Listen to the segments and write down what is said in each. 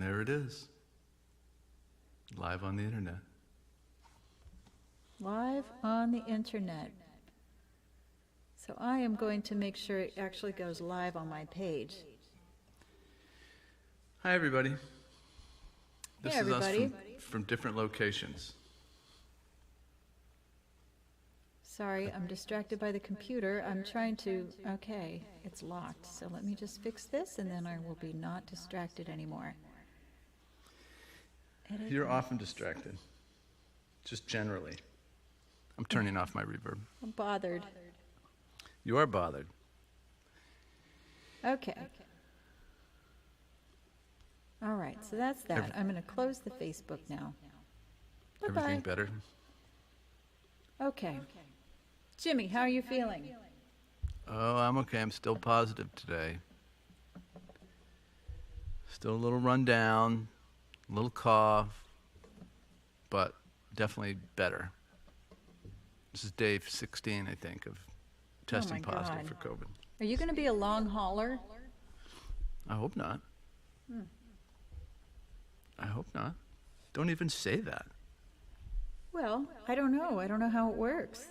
And there it is. Live on the internet. Live on the internet. So I am going to make sure it actually goes live on my page. Hi, everybody. This Hey, everybody. is us from different locations. Sorry, I'm distracted by the computer. I'm trying to, okay, it's locked. So let me just fix this and then I will be not distracted anymore. Edit. You're often distracted, just generally. I'm turning off my reverb. I'm bothered. You are bothered. Okay. All right, so that's that. I'm going to close the Facebook now. Bye-bye. Everything better? Okay. Jimmy, how are you feeling? Oh, I'm okay. I'm still positive today. Still a little run down, a little cough, but definitely better. This is day 16, I think, of testing positive for COVID. Are you going to be a long hauler? I hope not. I hope not. Don't even say that. Well, I don't know. I don't know how it works.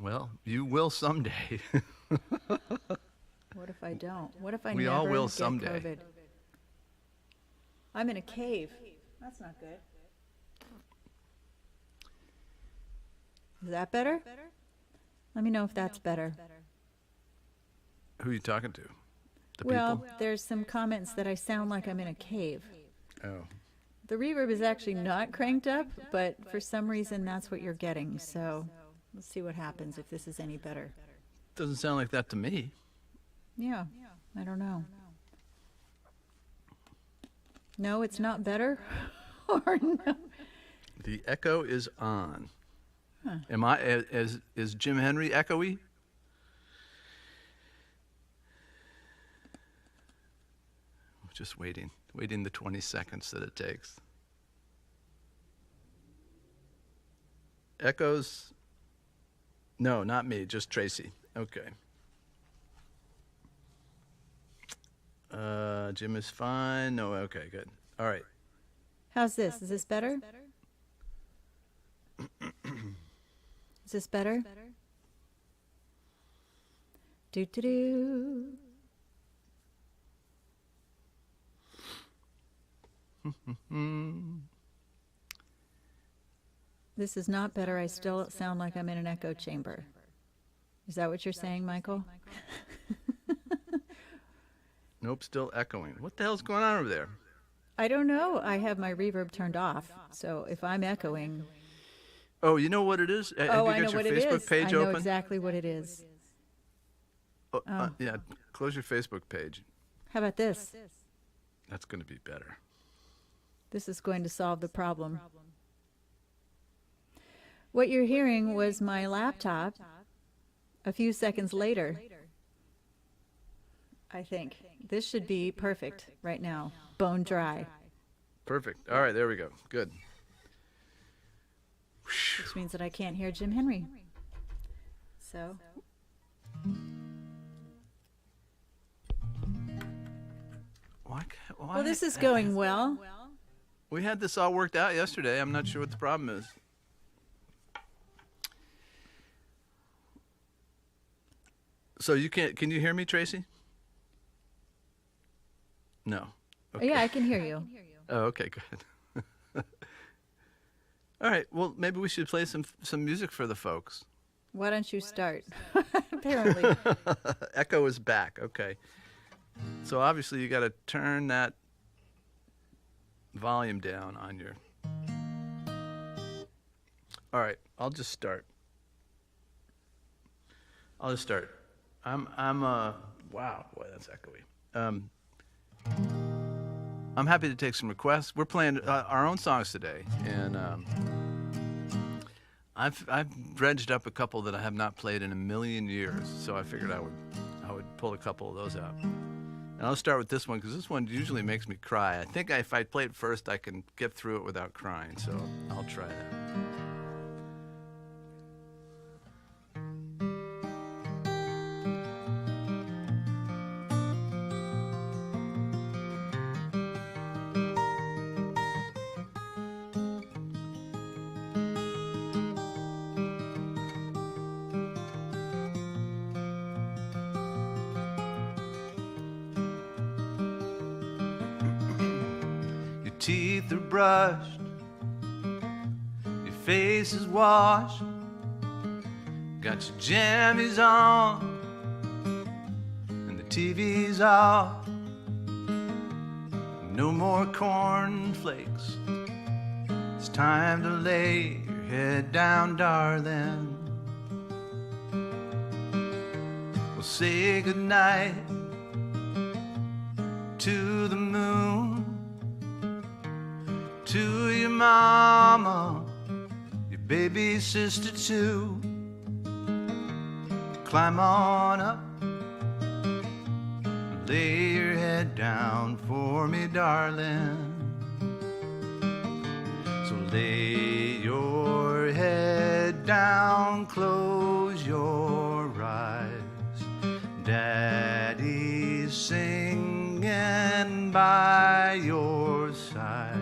Well, you will someday. What if I don't? What if I We never all will get someday. COVID? I'm in a cave. That's not good. Is that better? Let me know if that's better. Who are you talking to? The Well, people? there's some comments that I sound like I'm in a cave. Oh. The reverb is actually not cranked up, but for some reason that's what you're getting. So let's see what happens if this is any better. Doesn't sound like that to me. Yeah, I don't know. No, it's not better? Or no? The echo is on. Huh. Am I, is Jim Henry echoey? Just waiting the 20 seconds that it takes. Echoes? No, not me, just Tracy. Okay. Jim is fine. No, okay, good. All right. How's this? Is this better? Is this better? Do-do-do. This is not better. I still sound like I'm in an echo chamber. Is that what you're saying, Michael? Nope, still echoing. What the hell's going on over there? I don't know. I have my reverb turned off. So if I'm echoing... Oh, you know what it is? I know what it is. I know exactly what it is. Oh, yeah, close your Facebook page. How about this? That's going to be better. This is going to solve the problem. What you're hearing was my laptop a few seconds later. I think. This should be perfect right now. Bone dry. Perfect. All right, there we go. Good. Which means that I can't hear Jim Henry. So. Why? Well, this is going well. We had this all worked out yesterday. I'm not sure what the problem is. So you can't, can you hear me, Tracy? No. Okay. Yeah, I can hear you. Oh, okay, good. All right, well, maybe we should play some music for the folks. Why don't you start? Apparently. Echo is back, okay. So obviously you got to turn that volume down on your... All right, I'll just start. Wow, boy, that's echoey. I'm happy to take some requests. We're playing our own songs today, and I've dredged up a couple that I have not played in a million years, so I figured I would pull a couple of those out. And I'll start with this one because this one usually makes me cry. I think if I play it first, I can get through it without crying, so I'll try that. teeth are brushed, your face is washed, got your jammies on, and the TV's off. No more cornflakes. It's time to lay your head down, darling. We'll say goodnight to the moon, to your mama, your baby sister too. Climb on up, lay your head down for me, darling. So lay your head down, close your eyes. Daddy's singing by your side.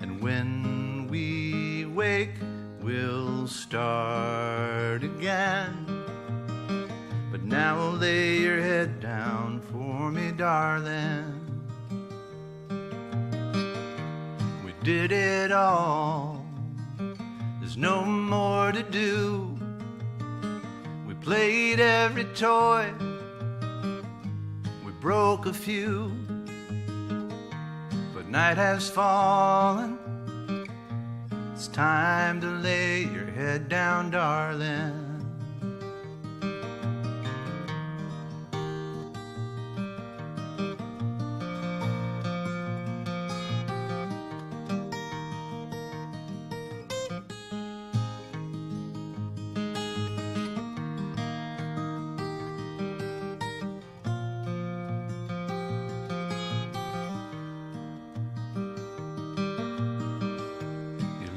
And when we wake, we'll start again. But now lay your head down for me, darling. We did it all, there's no more to do. We played every toy, we broke a few. But night has fallen, it's time to lay your head down, darling.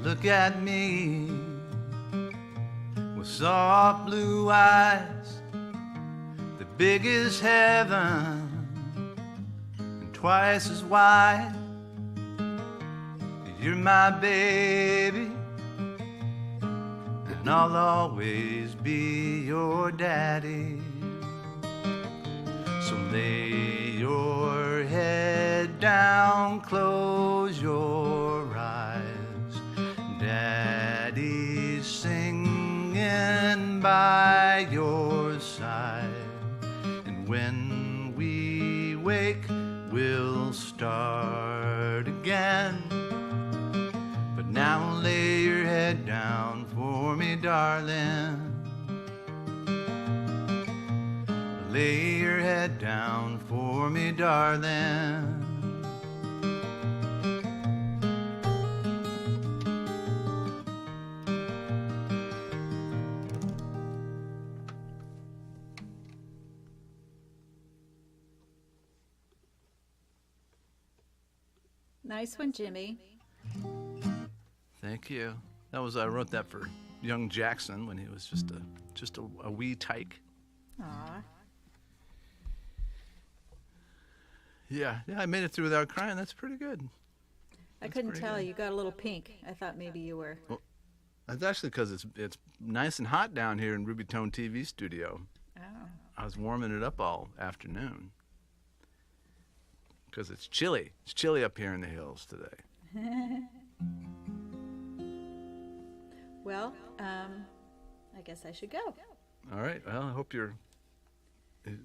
Look at me with soft blue eyes, the big as heaven and twice as wide. You're my baby, and I'll always be your daddy. So lay your head down, close your eyes. Daddy's singing by your side. And when we wake, we'll start again. But now lay your head down for me, darling. Lay your head down for me, darling. Nice one, Jimmy. Thank you. I wrote that for young Jackson when he was just a wee tyke. Aw. Yeah, I made it through without crying. That's pretty good. I couldn't tell. You got a little pink. I thought maybe you were. Well, that's actually because it's nice and hot down here in Ruby Tone TV studio. Oh. I was warming it up all afternoon because it's chilly. It's chilly up here in the hills today. Well, I guess I should go. All right. Well, I hope you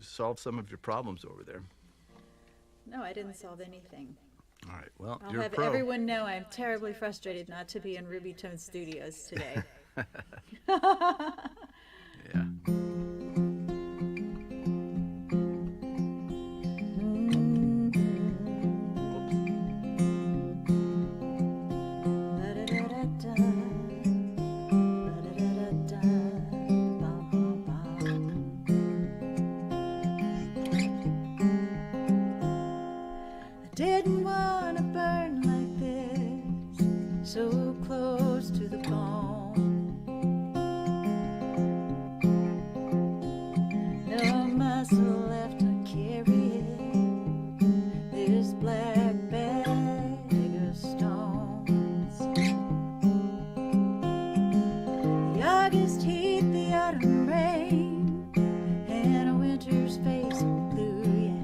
solved some of your problems over there. No, I didn't solve anything. All right. Well, I'll you're a have pro. everyone know I'm terribly frustrated not to be in Ruby Tone Studios today. Yeah. Didn't want to burn like this, so close to the bone. No muscle left to carry it, this black bag of stones. The August heat, the autumn rain, and a winter's face of blue, yeah.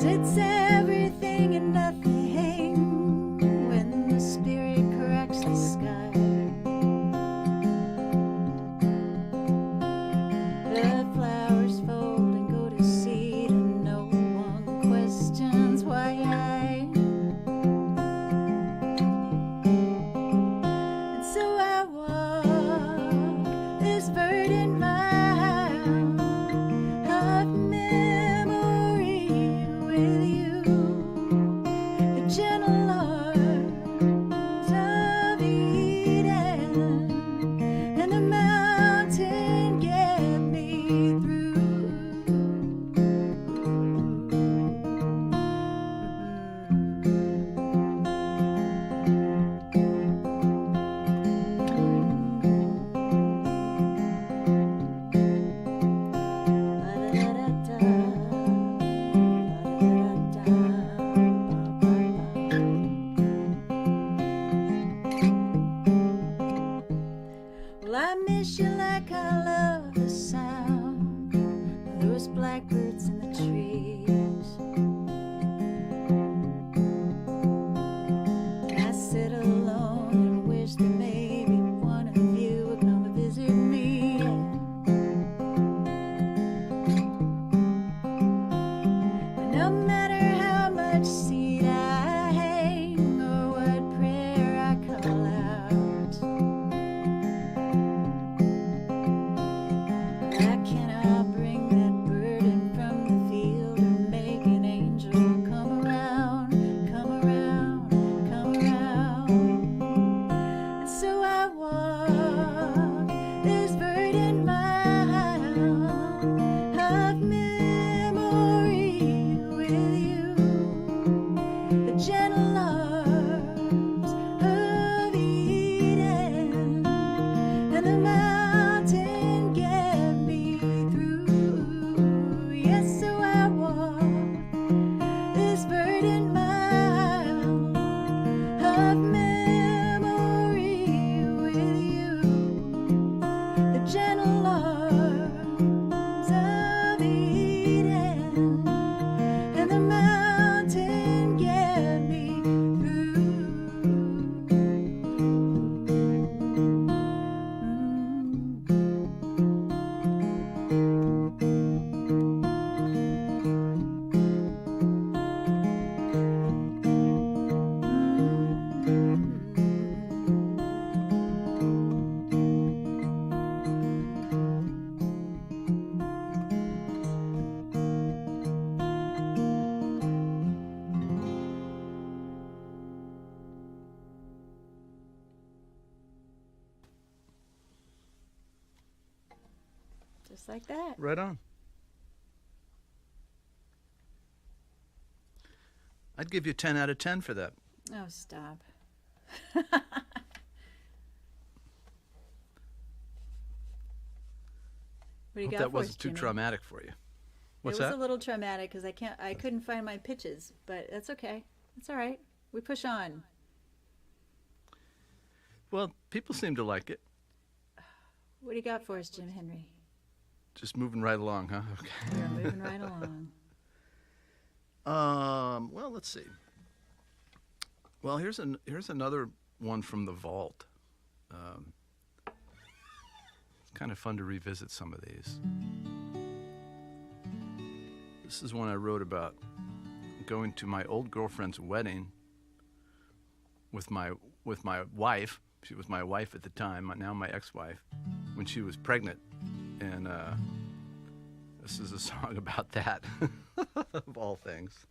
it's everything and nothing when the spirit cracks the sky. The flowers fold and go to seed, and no one questions why and so I walk this verdant mile of memory with you, the gentle arms of Eden, and the mountain get me through. Well, I miss you like I love the sound of those blackbirds in the trees. I sit alone and wish that maybe one of you would come and visit me. But no matter how much seed I hang or what prayer I call out, I cannot bring that burden from the field or make an angel come around, come around, come around. And so I walk this verdant mile of memory with you, the gentle arms of Eden, and the mountain get me through. Yes, so I walk this verdant mile of memory with you, the gentle arms of Eden, and the mountain get me through. Just like that. Right on. I'd give you 10 out of 10 for that. Oh, stop. What do you Hope got that for wasn't us, too Jimmy? traumatic for you. What's It was that? a little traumatic because I couldn't find my pitches, but that's okay. It's all right. We push on. Well, people seem to like it. What do you got for us, Jim Henry? Just moving right along, huh? Okay. We're moving right along. Well, let's see. Well, here's another one from the vault. It's kind of fun to revisit some of these. This is one I wrote about going to my old girlfriend's wedding with my wife. She was my wife at the time, now my ex-wife, when she was pregnant. And this is a song about that, of all things.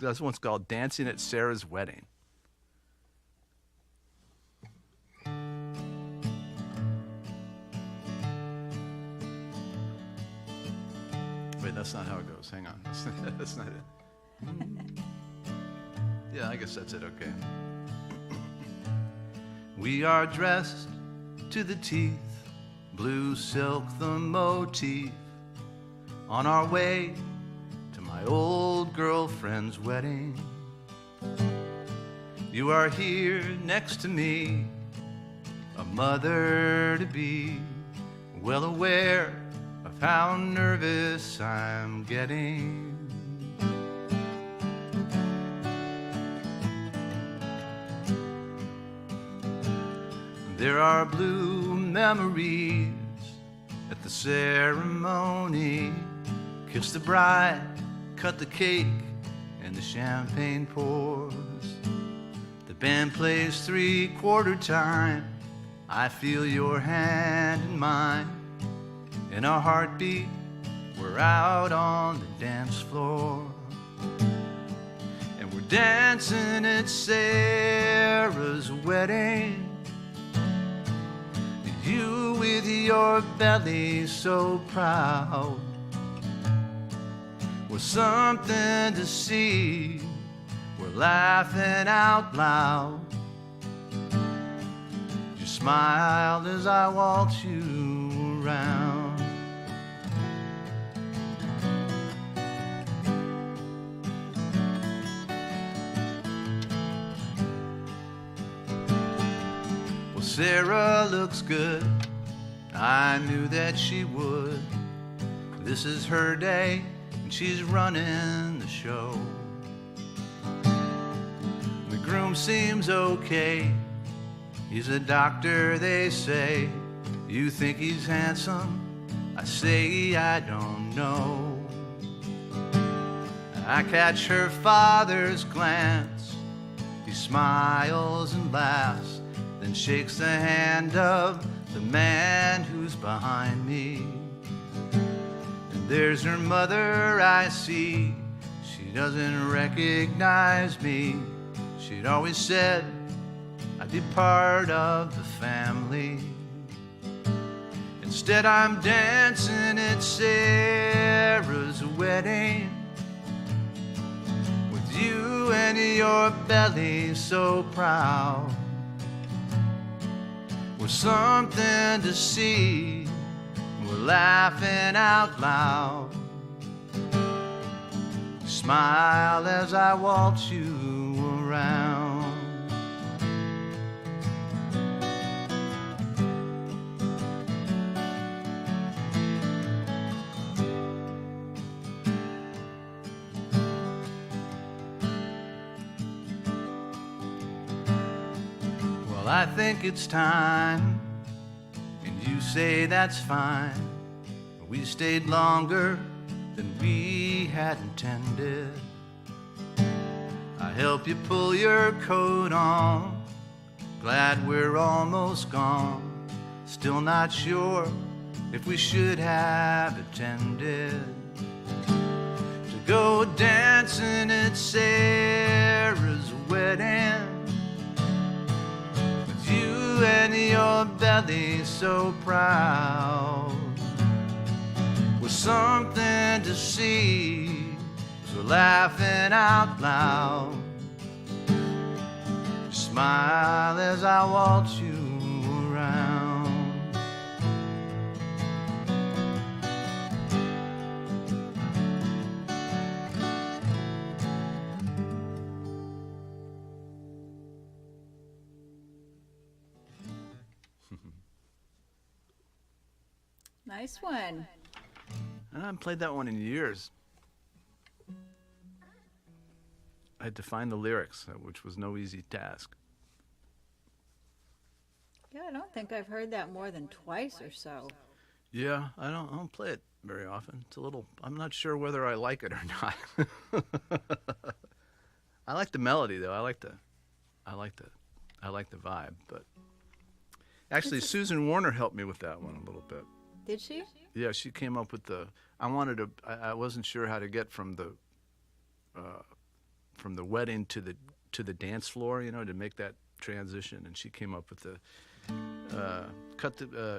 This one's called Dancing at Sarah's Wedding. Wait, that's not how it goes. Hang on. That's not it. Yeah, I guess that's it. Okay. We are dressed to the teeth, blue silk the motif, on our way to my old girlfriend's wedding. You are here next to me, a mother to be, well aware of how nervous I'm getting. There are blue memories at the ceremony. Kiss the bride, cut the cake, and the champagne pours. The band plays 3/4 time. I feel your hand in mine. In a heartbeat, we're out on the dance floor. And we're dancing at Sarah's wedding. You with your belly so proud was something to see. We're laughing out loud. You smiled as I walked you around. Well, Sarah looks good. I knew that she would. This is her day, and she's running the show. The groom seems okay. He's a doctor, they say. You think he's handsome? I say I don't know. I catch her father's glance. He smiles and laughs, then shakes the hand of the man who's behind me. And there's her mother I see. She doesn't recognize me. She'd always said I'd be part of the family. Instead I'm dancing at Sarah's wedding, with you and your belly so proud. We're something to see. We're laughing out loud. You smile as I waltz you around. Well, I think it's time, and you say that's fine. We stayed longer than we had intended. I help you pull your coat on. Glad we're almost gone. Still not sure if we should have attended. To go dancing at Sarah's wedding, with you and your belly so proud, was something to see. So laughing out loud, smile as I waltz you around. Nice one. I haven't played that one in years. I had to find the lyrics, which was no easy task. Yeah, I don't think I've heard that more than twice or so. Yeah, I don't play it very often. It's a little, I'm not sure whether I like it or not. I like the melody though. I like the vibe, but actually Susan Warner helped me with that one a little bit. Did she? Yeah, she came up with I wasn't sure how to get from the wedding to the dance floor, to make that transition, and she came up with the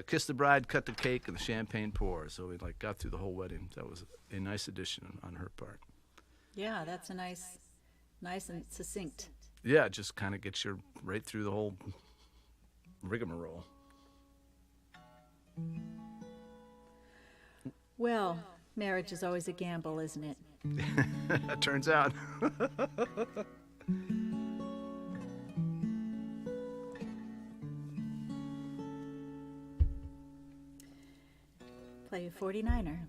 kiss the bride, cut the cake, and the champagne pour. So we got through the whole wedding. That was a nice addition on her part. Yeah, that's a nice and succinct. Yeah, it just kind of gets you right through the whole rigmarole. Well, marriage is always a gamble, isn't it? It turns out. Play a 49er.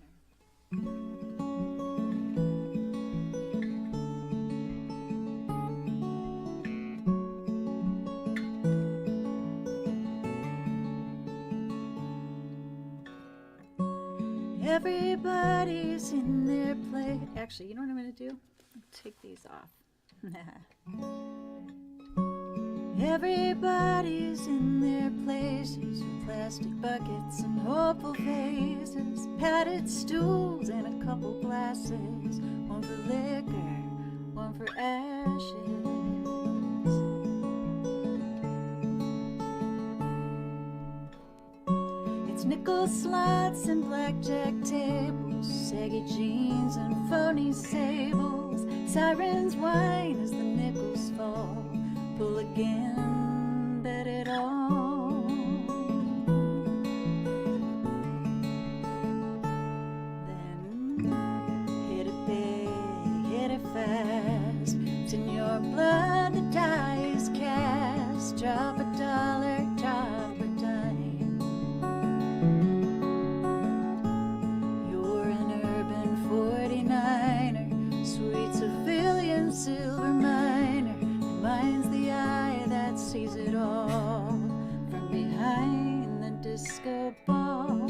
Everybody's in their place. Actually, you know what I'm going to do? Take these off. Everybody's in their places, plastic buckets and hopeful faces, padded stools and a couple glasses, one for liquor, one for ashes. It's nickel slots and blackjack tables, saggy jeans and phony sables, sirens whine as the nickels fall. Pull again, bet it all. Then hit it big, hit it fast. It's in your blood, the die is cast. Drop a dollar, drop a dime. You're an urban 49er, sweet civilian silver miner. Mine's the eye that sees it all from behind the disco ball.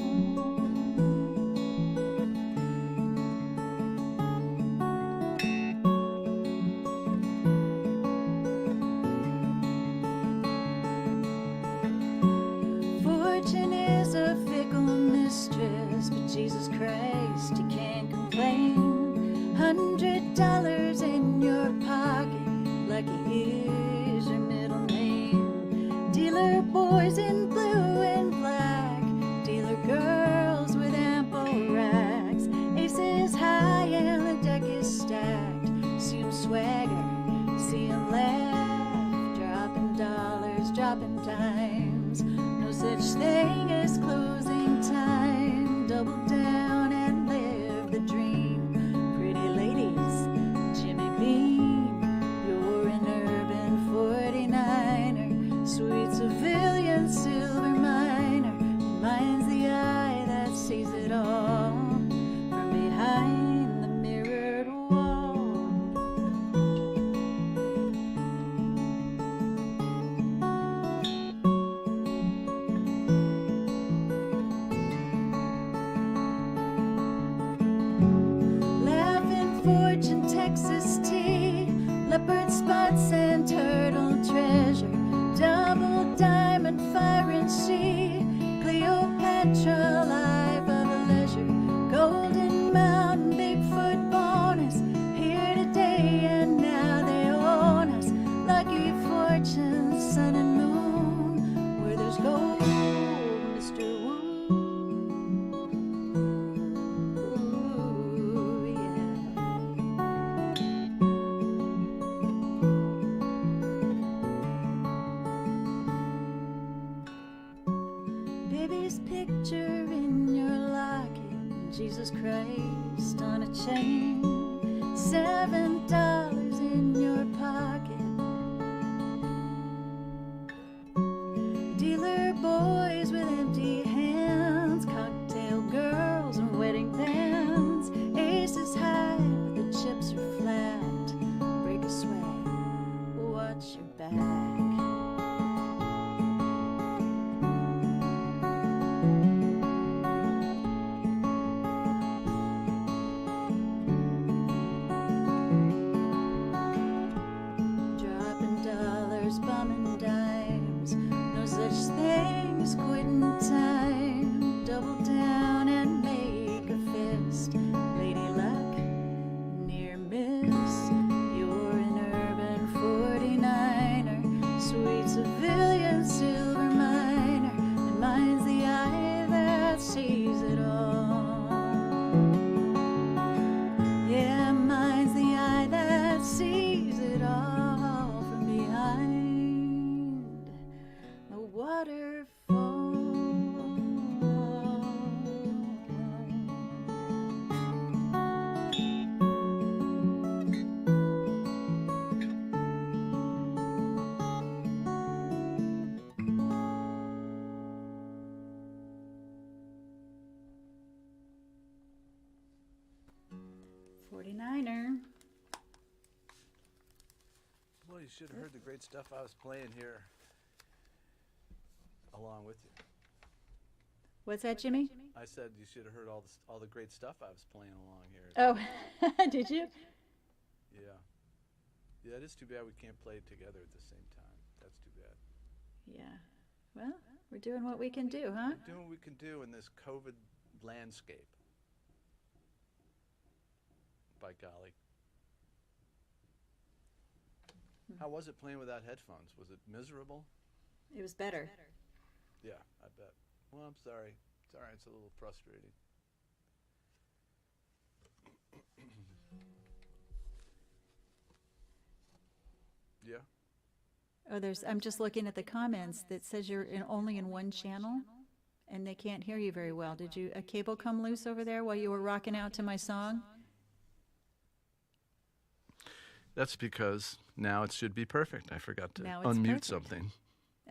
Fortune is a fickle mistress, but Jesus Christ, you can't complain. $100 in your pocket, lucky is your middle name. Dealer boys in blue and black, dealer girls with ample racks. Aces high and the deck is stacked. See 'em swagger, see 'em laugh, dropping dollars, dropping dimes. No such thing as closing time. Double down and live the dream. Pretty ladies, Jimmy Beam. You're an urban 49er, sweet civilian silver miner. Mine's the eye that sees it all from behind the mirrored wall. Laughing fortune, Texas tea, leopard spots and turtle treasure, double diamond fire and sea, Cleopatra life of leisure, golden mountain Bigfoot bonus, here today and now they own us, lucky fortune, sun and moon, where there's gold, Mr. Woo. Baby's picture in your locket, Jesus Christ on a chain, $7 in your pocket. Dealer boys with empty hands, cocktail girls and wedding bands, aces high but the chips are flat, break a sweat, watch your back. Dropping dollars, bombing dimes, no such thing as quitting time. Double down and make a fist, lady luck, near miss. You're an urban 49er, sweet civilian silver miner, and mine's the eye that sees it all. Yeah, mine's the eye that sees it all from behind the waterfall. $49er. Well, you should have heard the great stuff I was playing here along with you. What's that, Jimmy? I said you should have heard all the great stuff I was playing along here. Oh, did you? Yeah. Yeah, it is too bad we can't play it together at the same time. That's too bad. Yeah. Well, we're doing what we can do, huh? We're doing what we can do in this COVID landscape. By golly. How was it playing without headphones? Was it miserable? It was better. Yeah, I bet. Well, I'm sorry. It's all right. It's a little frustrating. Yeah. Oh, I'm just looking at the comments that says you're only in one channel and they can't hear you very well. Did a cable come loose over there while you were rocking out to my song? That's because now it should be perfect. I forgot to Now it's unmute perfect. something.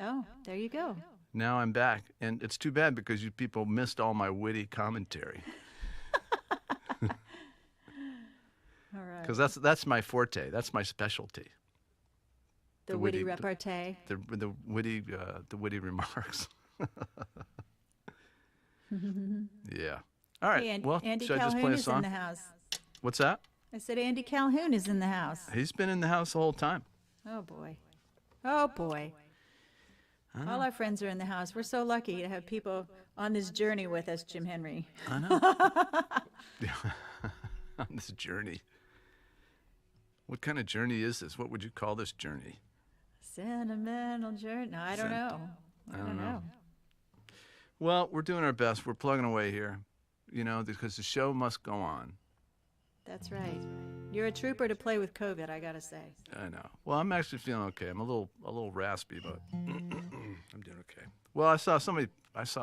Oh, there you go. Now I'm back. And it's too bad because you people missed all my witty commentary. All right. Because that's my forte. That's my specialty. The witty repartee. The witty remarks. Yeah. All right. Hey, Well, Andy should I just play Calhoun a is song? in the house. What's that? I said Andy Calhoun is in the house. He's been in the house the whole time. Oh, boy. Oh, boy. All our friends are in the house. We're so lucky to have people on this journey with us, Jim Henry. I know. On this journey. What kind of journey is this? What would you call this journey? Sentimental journey. No, I don't know. I don't know. Well, we're doing our best. We're plugging away here, because the show must go on. That's right. You're a trooper to play with COVID, I gotta say. I know. Well, I'm actually feeling okay. I'm a little raspy, but I'm doing okay. Well, I saw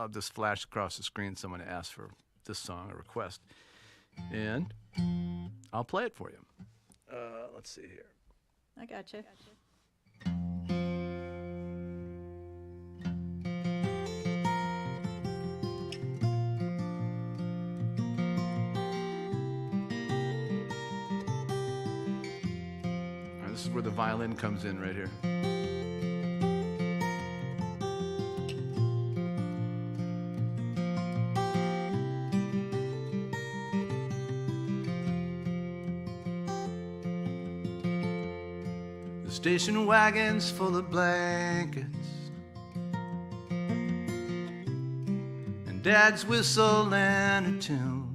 this flash across the screen. Someone asked for this song, a request, and I'll play it for you. Let's see here. I gotcha. This is where the violin comes in right here. The station wagon's full of blankets, and Dad's whistling a tune.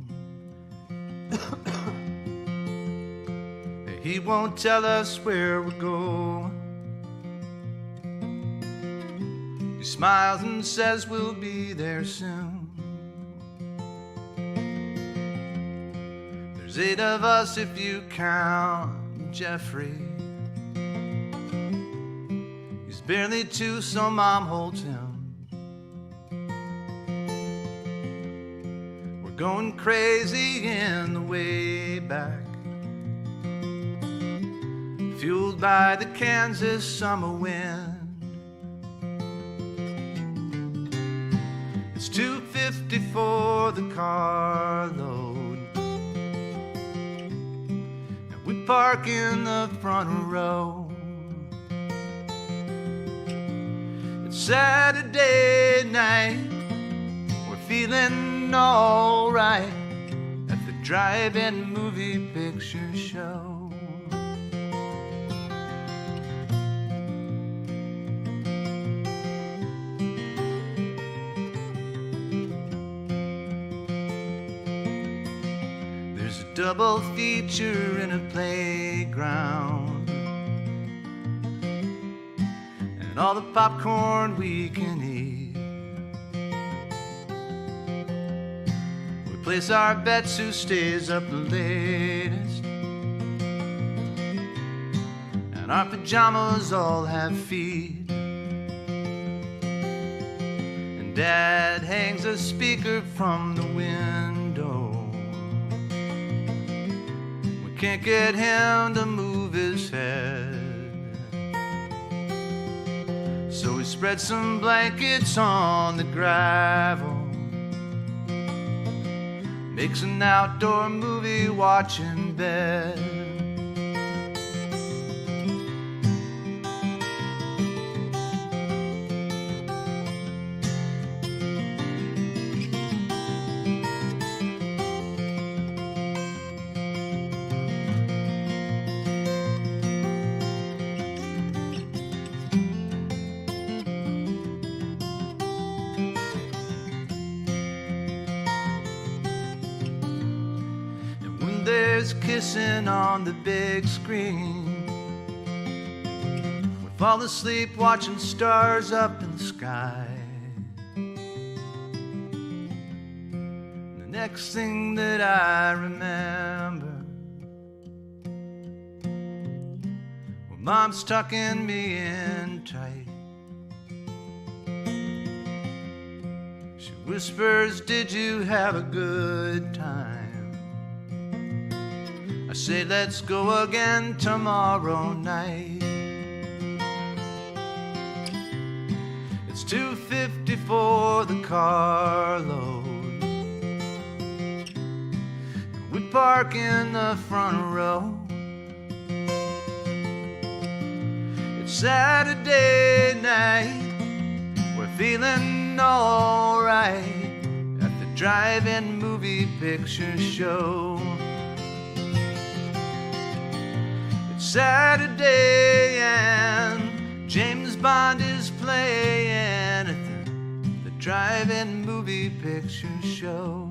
He won't tell us where we're going. He smiles and says we'll be there soon. There's 8 of us if you count Jeffrey. He's barely 2, so Mom holds him. We're going crazy in the way back, fueled by the Kansas summer wind. It's $2.50 for the carload, and we park in the front row. It's Saturday night, we're feeling all right at the drive-in movie picture show. Double feature in a playground, and all the popcorn we can eat. We place our bets who stays up the latest, and our pajamas all have feet. And Dad hangs a speaker from the window. Can't get him to move his head, so we spread some blankets on the gravel, makes an outdoor movie watching bed. boys kissing on the big screen. We fall asleep watching stars up in the sky. The next thing that I remember, well, Mom's tucking me in tight. She whispers, "Did you have a good time?" I say, "Let's go again tomorrow night." It's 2:50 for the carload. We park in the front row. It's Saturday night. We're feeling alright at the drive-in movie picture show. It's Saturday and James Bond is playing at the drive-in movie picture show.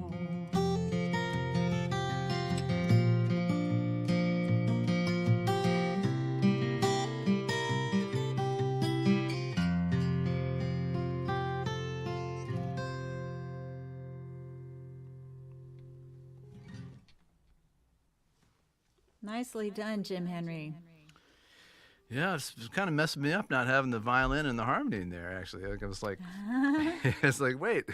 Nicely done, Jim Henry. Yeah, it's kind of messing me up not having the violin and the harmony in there, actually. I was like, it's like, wait.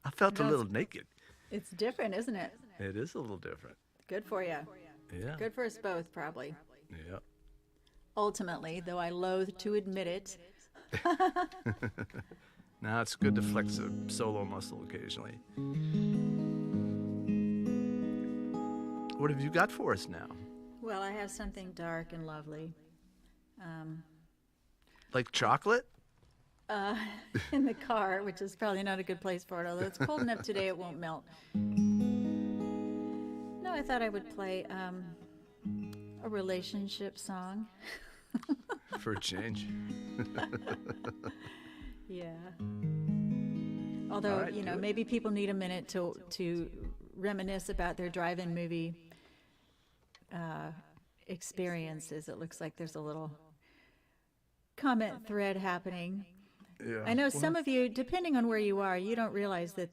I felt a little naked. It's different, isn't it? It is a little different. Good for you. Yeah. Good for us both, probably. Yeah. Ultimately, though I loathe to admit it. Now it's good to flex a solo muscle occasionally. What have you got for us now? Well, I have something dark and lovely. Like chocolate? In the car, which is probably not a good place for it, although it's cold enough today it won't melt. No, I thought I would play a relationship song. For a change. Yeah. Although, All right, you know, do it. maybe people need a minute to reminisce about their drive-in movie experiences. It looks like there's a little comment thread happening. Yeah. I know some of you, depending on where you are, you don't realize that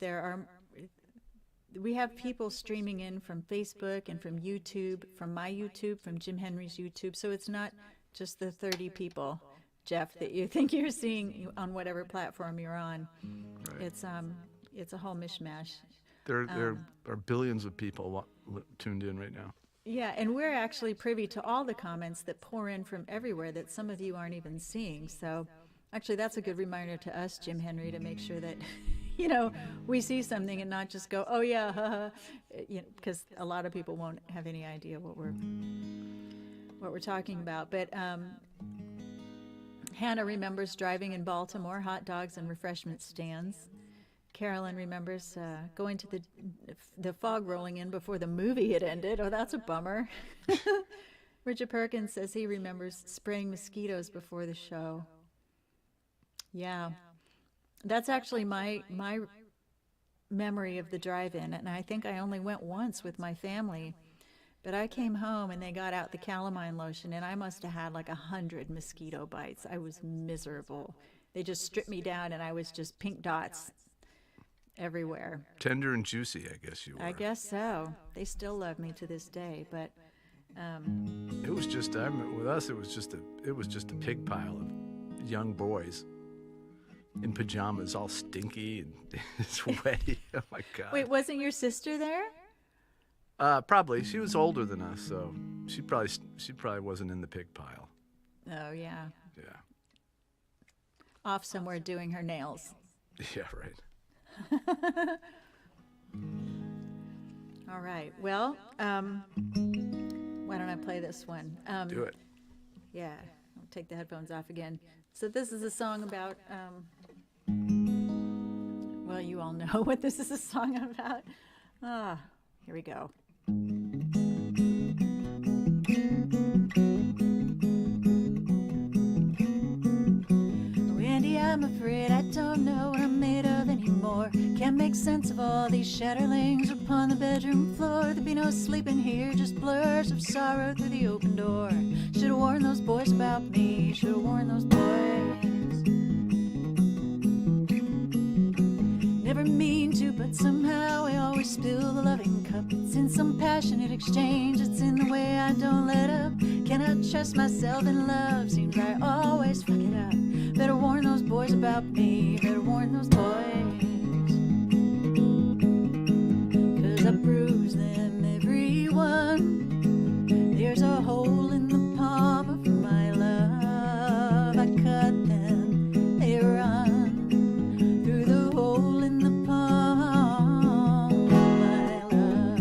we have people streaming in from Facebook and from YouTube, from my YouTube, from Jim Henry's YouTube. So it's not just the 30 people, Jeff, that you think you're seeing on whatever platform you're on. Right. It's a whole mishmash. There are billions of people tuned in right now. Yeah, and we're actually privy to all the comments that pour in from everywhere that some of you aren't even seeing. So actually, that's a good reminder to us, Jim Henry, to make sure that, you know, we see something and not just go, oh, yeah, haha, you know, because a lot of people won't have any idea what we're talking about. But Hannah remembers driving in Baltimore, hot dogs and refreshment stands. Carolyn remembers going to the fog rolling in before the movie had ended. Oh, that's a bummer. Richard Perkins says he remembers spraying mosquitoes before the show. Yeah, that's actually my memory of the drive-in, and I think I only went once with my family. But I came home and they got out the calamine lotion, and I must have had like 100 mosquito bites. I was miserable. They just stripped me down, and I was just pink dots everywhere. Tender and juicy, I guess you were. I guess so. They still love me to this day, but It was just, I remember with us, it was just a pig pile of young boys in pajamas, all stinky and sweaty. Oh my God. wait, wasn't your sister there? Probably. She was older than us, so she probably wasn't in the pig pile. Oh yeah, Yeah. off somewhere doing her nails. Yeah, right. All right. Well, why don't I play this one? Do it. Yeah, I'll take the headphones off again. So this is a song about, well, you all know what this is a song about. Here we go. Wendy, I'm afraid I don't know what I'm made of anymore. Can't make sense of all these shatterlings upon the bedroom floor. There'd be no sleeping here, just blurs of sorrow through the open door. Should've warned those boys about me, should've warned those boys. Never mean to, but somehow I always spill the loving cup. It's in some passionate exchange, it's in the way I don't let up. Cannot trust myself in love, seems I always fuck it up. Better warn those boys about me, better warn those boys. 'Cause I bruise them, everyone. There's a hole in the palm of my love. I cut them, they run through the hole in the palm of my love.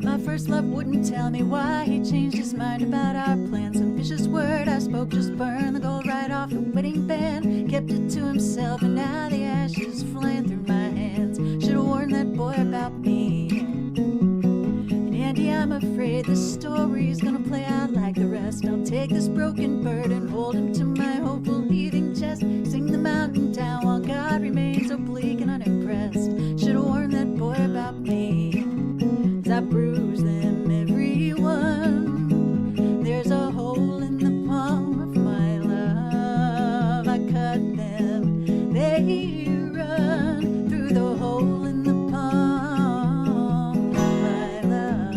My first love wouldn't tell me why he changed his mind about our plans. Some vicious word I spoke just burned the gold right off the wedding band. Kept it to himself and now the ashes flying through my hands. Should've warned that boy about me. And Andy, I'm afraid the story's gonna play out like the rest. I'll take this broken bird and hold him to my hopeful heaving chest. Sing the mountain down while God remains oblique and unimpressed. Should've warned that boy about me. 'Cause I bruise them, everyone. There's a hole in the palm of my love. I cut them, they run through the hole in the palm of my love.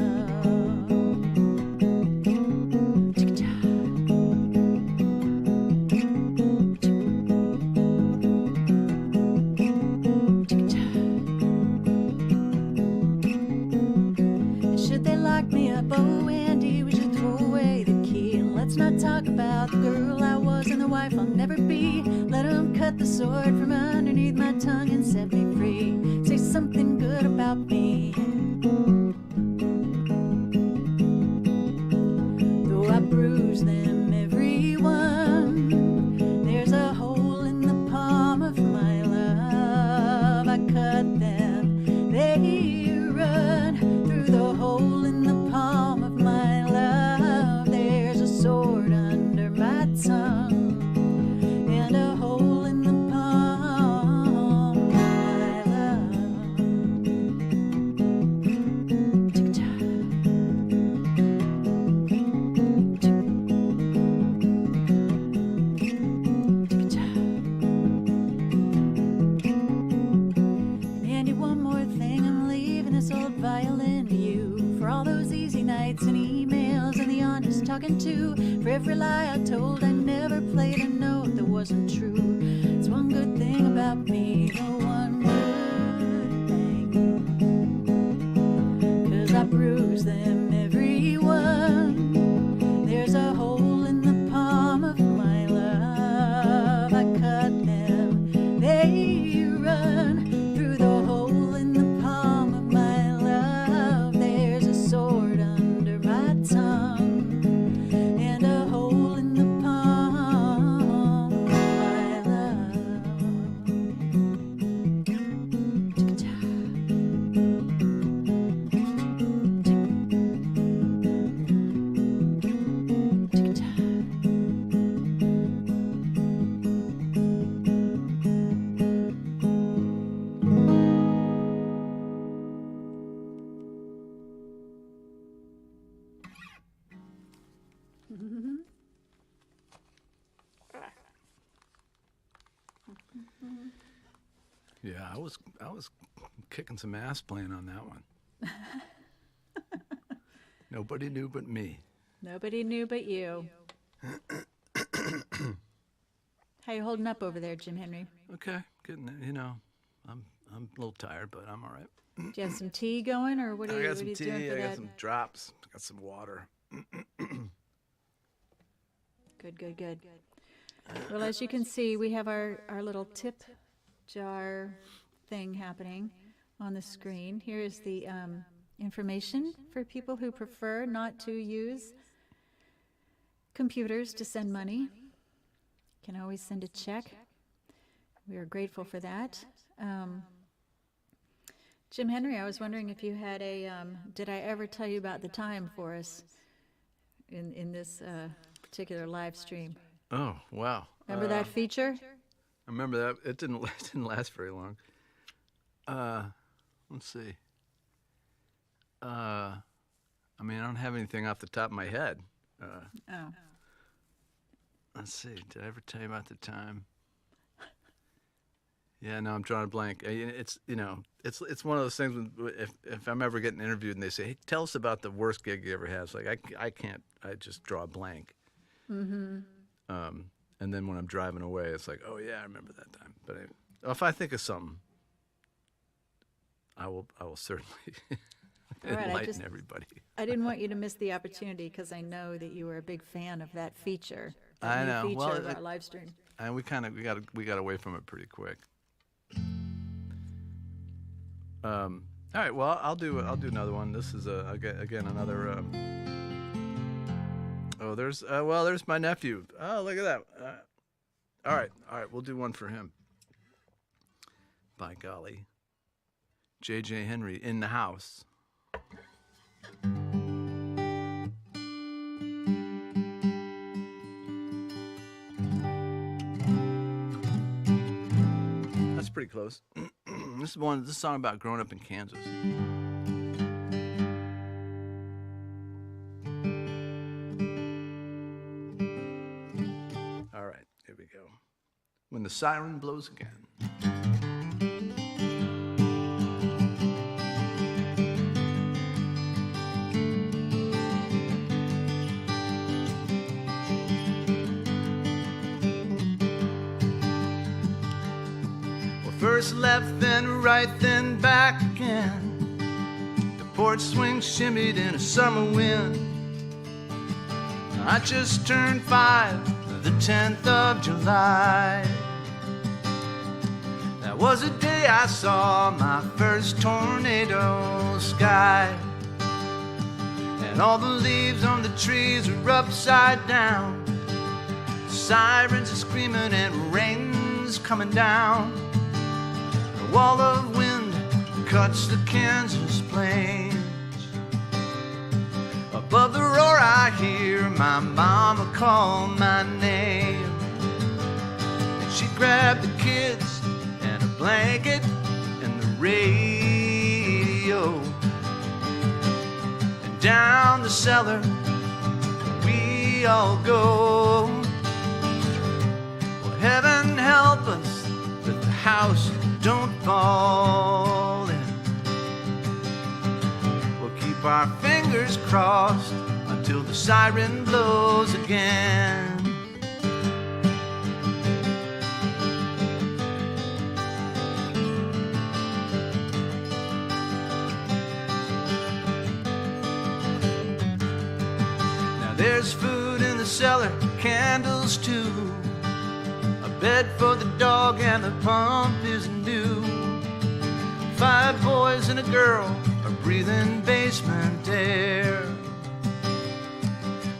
Should they lock me up? Oh, Andy, we should throw away the key. And let's not talk about the girl I was and the wife I'll never be. Let 'em cut the sword from underneath my tongue and set me free. Say something good about me. Though I bruise them, everyone. There's a hole in the palm of my love. I cut them, they run through the hole in the palm of my love. There's a sword under my tongue and a hole in the palm of my love. Andy, one more thing, I'm leaving this old violin to you. For all those easy nights and emails and the honest talking to. For every lie I told, I never played a note that wasn't true. It's one good thing about me, the one good thing. 'Cause I bruise them, everyone. There's a hole in the palm of my love. I cut them, they run through the hole in the palm of my love. There's a sword under my tongue and a hole in the palm of my love. Yeah, I was kicking some ass playing on that one. Nobody knew but me. Nobody knew but you. How you holding up over there, Jim Henry? Okay, getting it. You know, I'm a little tired, but I'm all right. Do you have some tea going, or what are I you, got what are some you doing tea. for I got that? some drops. I got some water. Good, good, good. Well, as you can see, we have our little tip jar thing happening on the screen. Here is the information for people who prefer not to use computers to send money. You can always send a check. We are grateful for that. Jim Henry, I was wondering if you had a, did I ever tell you about the time for us in this particular live stream? Oh, wow. Remember that feature? I remember that. It didn't last very long. Let's see. I mean, I don't have anything off the top of my head. Oh. Let's see. Did I ever tell you about the time? Yeah, no, I'm drawing a blank. It's it's one of those things. If I'm ever getting interviewed and they say, "Hey, tell us about the worst gig you ever had," it's like I can't. I just draw a blank. Mm-hmm. And then when I'm driving away, it's like, "Oh yeah, I remember that time." But if I think of something, I will certainly enlighten everybody. I didn't want you to miss the opportunity because I know that you were a big fan of that feature. I know. Feature Well, of our live stream. And we got away from it pretty quick. All right. Well, I'll do another one. This is again another. There's my nephew. Oh, look at that. All right. We'll do one for him. By golly. J.J. Henry in the house. That's pretty close. This is a song about growing up in Kansas. All right, here we go. When the siren blows again. First left, then right, then back again. The porch swing shimmied in a summer wind. I just turned 5, the 10th of July. That was the day I saw my first tornado sky. And all the leaves on the trees were upside down. Sirens are screaming and rain's coming down. A wall of wind cuts the Kansas plains. Above the roar I hear my mama call my name. And she grabbed the kids and a blanket and the radio. And down the cellar we all go. Well, heaven help us that the house don't fall in. We'll keep our fingers crossed until the siren blows again. Now there's food in the cellar, candles too. Bed for the dog and the pump is new. 5 boys and a girl are breathing basement air.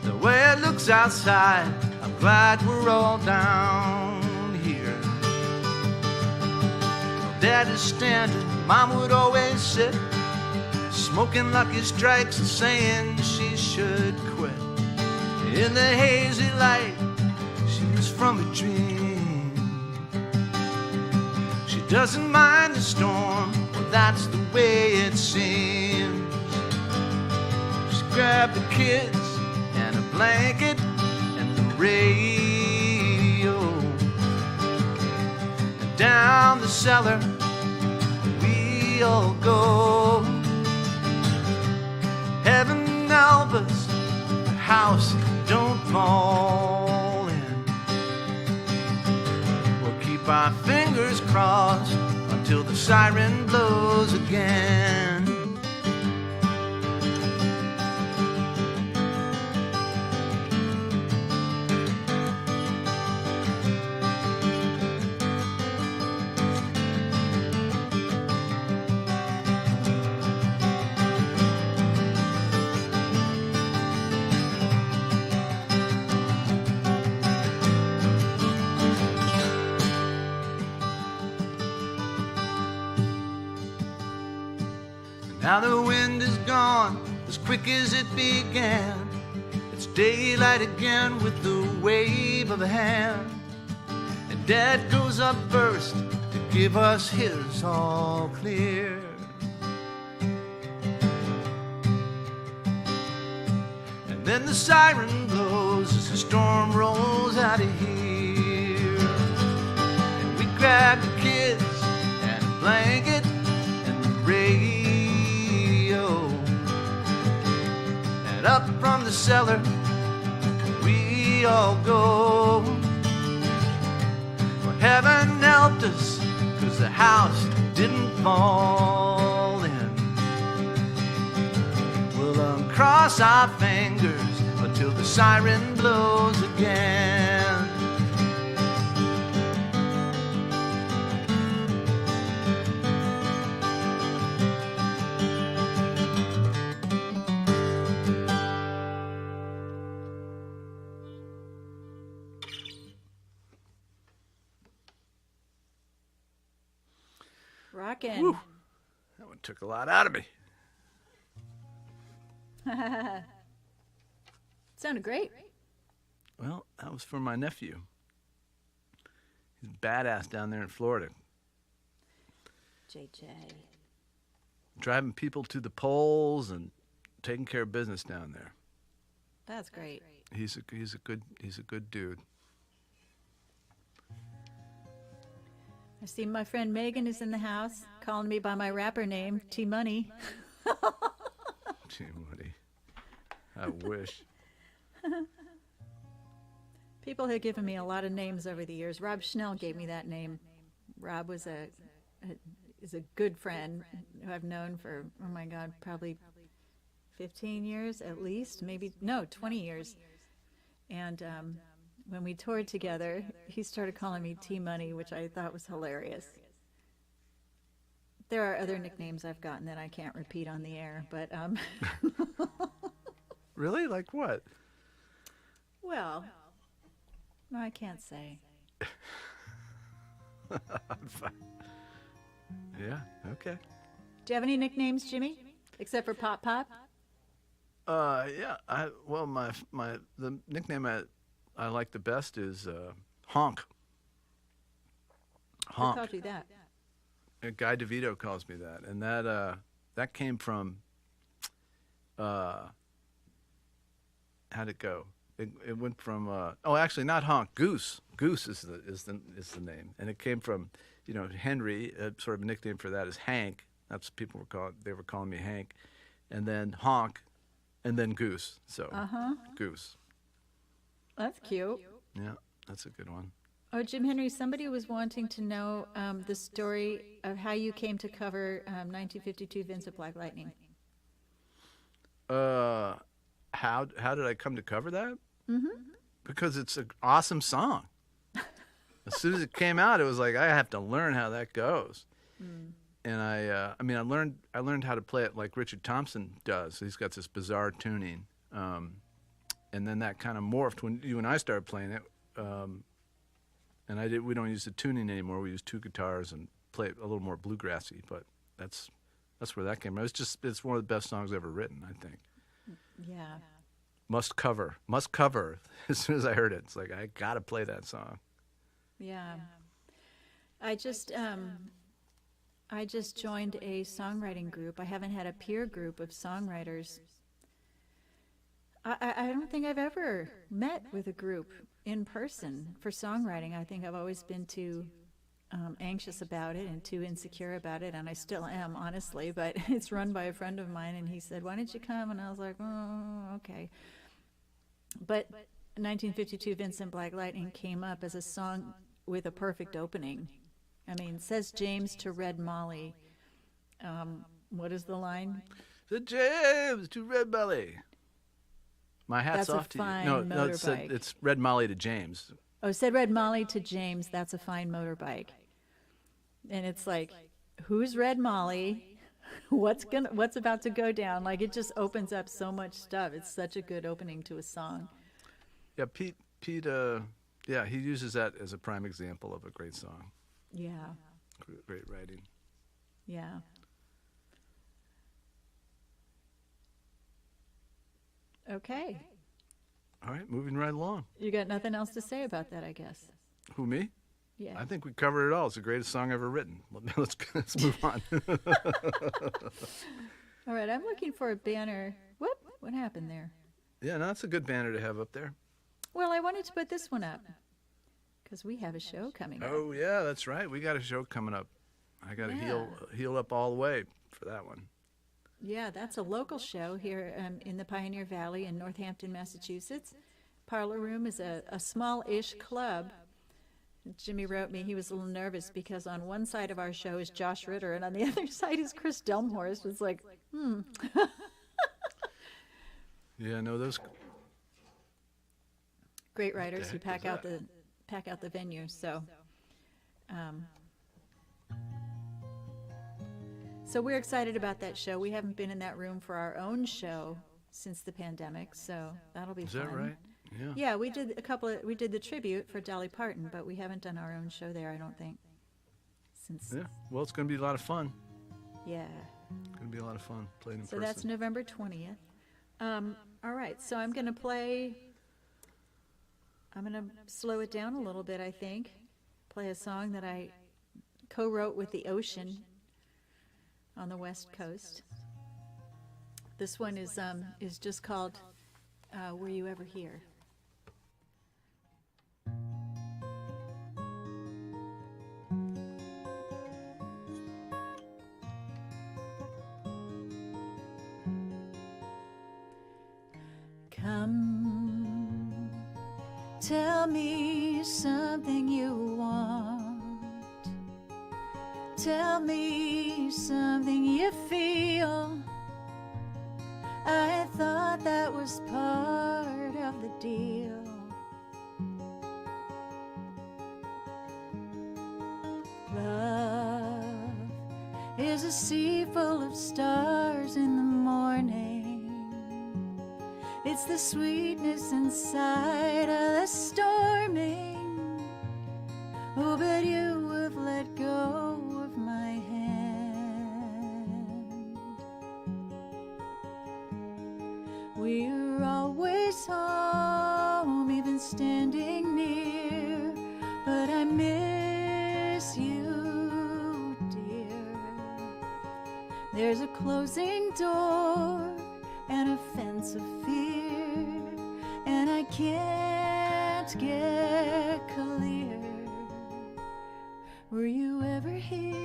The way it looks outside, I'm glad we're all down here. Daddy's standing, Mom would always sit, smoking Lucky Strikes and saying she should quit. In the hazy light, she was from a dream. Doesn't mind the storm, well that's the way it seems. Just grab the kids and a blanket and the radio. And down the cellar we all go. Heaven help us, the house don't fall in. We'll keep our fingers crossed until the siren blows again. Now the wind is gone as quick as it began. It's daylight again with the wave of a hand. And Dad goes up first to give us his all clear. And then the siren blows as the storm rolls out of here. And we grab the kids and a blanket and the radio. And up from the cellar we all go. Well, heaven helped us, 'cause the house didn't fall in. We'll uncross our fingers until the siren blows again. Rockin'. Whew. That one took a lot out of me. Sounded great. Well, that was for my nephew. He's badass down there in Florida, JJ. driving people to the polls and taking care of business down there. That's great. He's a good dude. I see my friend Megan is in the house, calling me by my rapper name, T-Money. Gee, Woody. I wish. People have given me a lot of names over the years. Rob Schnell gave me that name. Rob was is a good friend who I've known for, oh my God, probably 15 years at least, maybe, no, 20 years. And when we toured together, he started calling me T-Money, which I thought was hilarious. There are other nicknames I've gotten that I can't repeat on the air, but Really? Like what? well, no, I can't say. Yeah, okay. Do you have any nicknames, Jimmy? Except for Pop Pop? Yeah. The nickname I like the best is Honk. Who Honk. called you that? Guy DeVito calls me that, and that came from how'd it go? It went from actually not Honk, Goose. Goose is the name, and it came from Henry, sort of a nickname for that is Hank. That's what people were calling me Hank, and then Honk, and then Goose. So Goose. That's cute. Yeah, that's a good one. Oh, Jim Henry, somebody was wanting to know the story of how you came to cover 1952 Vincent Black Lightning. How did I come to cover that? Mm-hmm. Because it's an awesome song. As soon as it came out, it was like I have to learn how that goes. Mm. And I learned how to play it like Richard Thompson does. He's got this bizarre tuning, and then that kind of morphed when you and I started playing it. And we don't use the tuning anymore. We use two guitars and play it a little more bluegrassy. But that's where that came from. It's one of the best songs ever written, I think. Yeah. Must cover. As soon as I heard it, it's like I gotta play that song. Yeah. I just joined a songwriting group. I haven't had a peer group of songwriters. I don't think I've ever met with a group in person for songwriting. I think I've always been too anxious about it and too insecure about it, and I still am, honestly, but it's run by a friend of mine, and he said, "Why don't you come?" And I was like, "Oh, okay." But 1952 Vincent Black Lightning came up as a song with a perfect opening. I mean, says James to Red Molly. What is the line? Said James to Red Molly. My hat's off to you. No, it's Red Molly to James. Oh, said Red Molly to James, that's a fine motorbike. And it's like, who's Red Molly? What's about to go down? Like, it just opens up so much stuff. It's such a good opening to a song. Yeah, Pete, he uses that as a prime example of a great song. Yeah. Great writing. Yeah. Okay. All right, moving right along. You got nothing else to say about that, I guess. Who, me? Yeah. I think we covered it all. It's the greatest song ever written. Let's move on. All right, I'm looking for a banner. Whoop, what happened there? Yeah, no, that's a good banner to have up there. Well, I wanted to put this one up because we have a show coming up. Oh, yeah, that's right. We got a show coming up. I got to heal up all the way for that one. Yeah, that's a local show here in the Pioneer Valley in Northampton, Massachusetts. Parlor Room is a small-ish club. Jimmy wrote me he was a little nervous because on one side of our show is Josh Ritter and on the other side is Chris Delmhorst. It's like, Yeah, no, those. Great writers who heck pack is out the venue. So we're excited about that show. We haven't been in that room for our own show since the pandemic, so that'll be fun. Is that right? Yeah. Yeah, we did we did the tribute for Dolly Parton, but we haven't done our own show there, I don't think. Yeah. Well, it's going to be a lot of fun. Yeah. It's going to be a lot of fun playing in So person. that's November 20th. All right, so I'm going to slow it down a little bit, I think. Play a song that I co-wrote with the ocean on the West Coast. This one is just called Were You Ever Here? Come, tell me something you want. Tell me something you feel. I thought that was part of the deal. Love is a sea full of stars in the morning. It's the sweetness inside of the storming. Oh, but you have let go of my hand. We're always home, even standing near. But I miss you, dear. There's a closing door and a fence of fear, and I can't get clear. Were you ever here?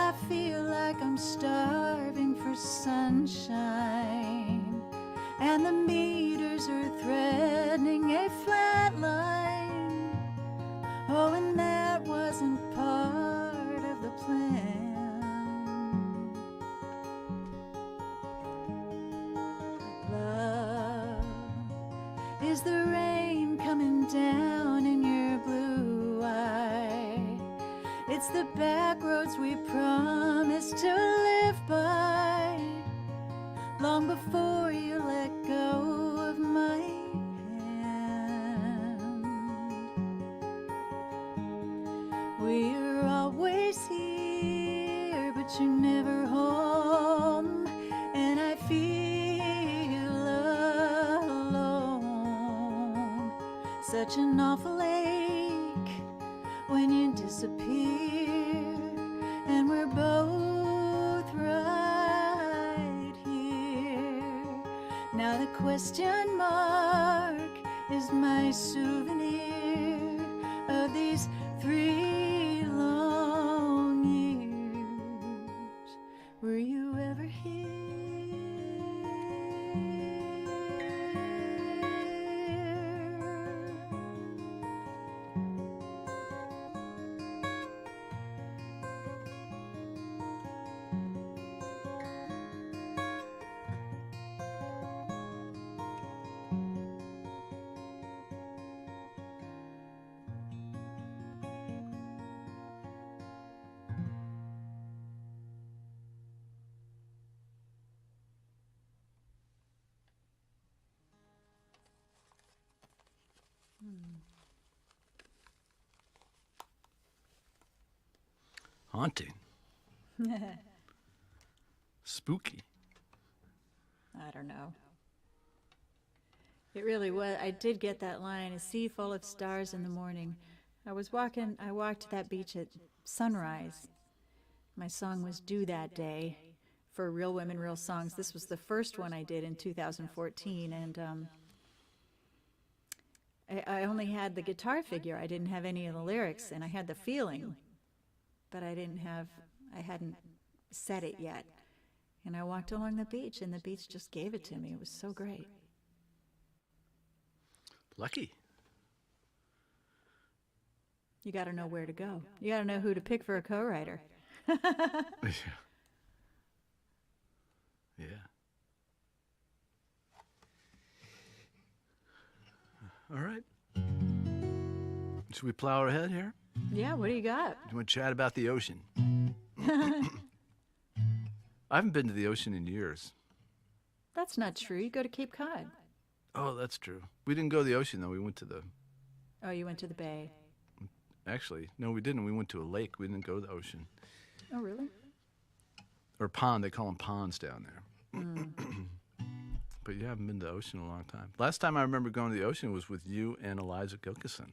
I feel like I'm starving for sunshine, and the meters are threatening a flat line. Oh, and that wasn't part of the plan. Love is the rain coming down in your blue eye. It's the back roads we promised to live by, long before you let go of my hand. We're always here, but you're never home, and I feel alone. Such an awful ache when you disappear, and we're both right here. Now the question mark is my souvenir of these 3 long years. Were you ever here? Haunting. Spooky. I don't know. It really was. I did get that line, a sea full of stars in the morning. I walked to that beach at sunrise. My song was due that day for Real Women, Real Songs. This was the first one I did in 2014, and I only had the guitar figure. I didn't have any of the lyrics, and I had the feeling, but I hadn't said it yet. And I walked along the beach, and the beach just gave it to me. It was so great. Lucky. You got to know where to go. You got to know who to pick for a co-writer. Yeah. Yeah. All right. Should we plow ahead here? Yeah, what do you got? Do you want to chat about the ocean? I haven't been to the ocean in years. That's not true. You go to Cape Cod. Oh, that's true. We didn't go to the ocean, though. We went to the... Oh, you went to the bay. Actually, no, we didn't. We went to a lake. We didn't go to the ocean. Oh, really? Or pond. They call them ponds down there. But you haven't been to the ocean in a long time. Last time I remember going to the ocean was with you and Eliza Gilkison.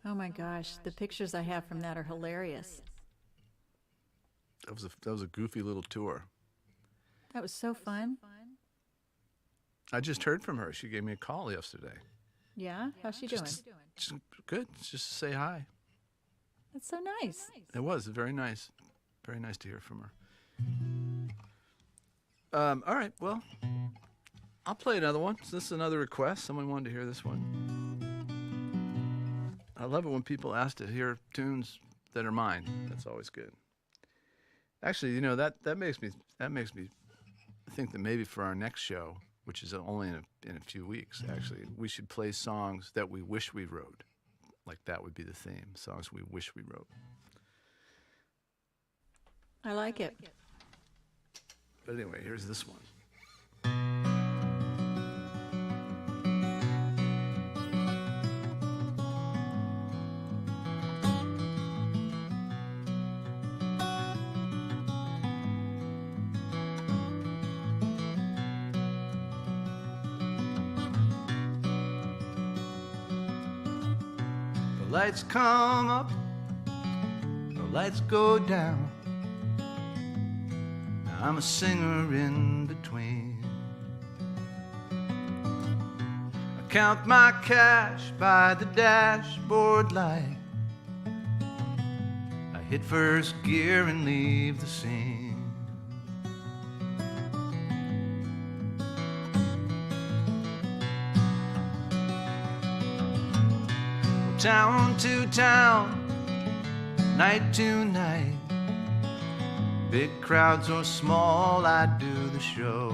Oh, my gosh. The pictures I have from that are hilarious. That was a goofy little tour. That was so fun. I just heard from her. She gave me a call yesterday. Yeah? How's she doing? Just good. Just to say hi. That's so nice. It was very nice. Very nice to hear from her. All right. Well, I'll play another one. So this is another request. Someone wanted to hear this one. I love it when people ask to hear tunes that are mine. That's always good. Actually, you know, that makes me think that maybe for our next show, which is only in a few weeks, actually, we should play songs that we wish we wrote. Like that would be the theme, songs we wish we wrote. I like it. But anyway, here's this one. The lights come up, the lights go down. I'm a singer in between. I count my cash by the dashboard light. I hit first gear and leave the scene. Town to town, night to night. Big crowds or small, I do the show.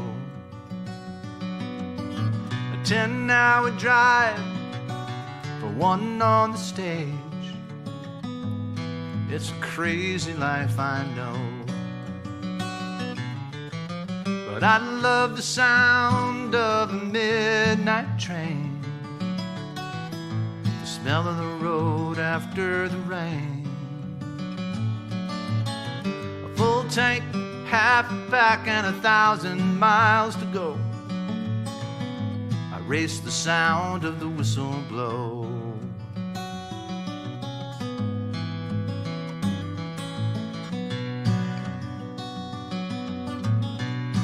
A 10-hour drive for one on the stage. It's a crazy life, I know. But I love the sound of a midnight train. The smell of the road after the rain. Full tank, half back, and 1,000 miles to go. I race the sound of the whistle blow.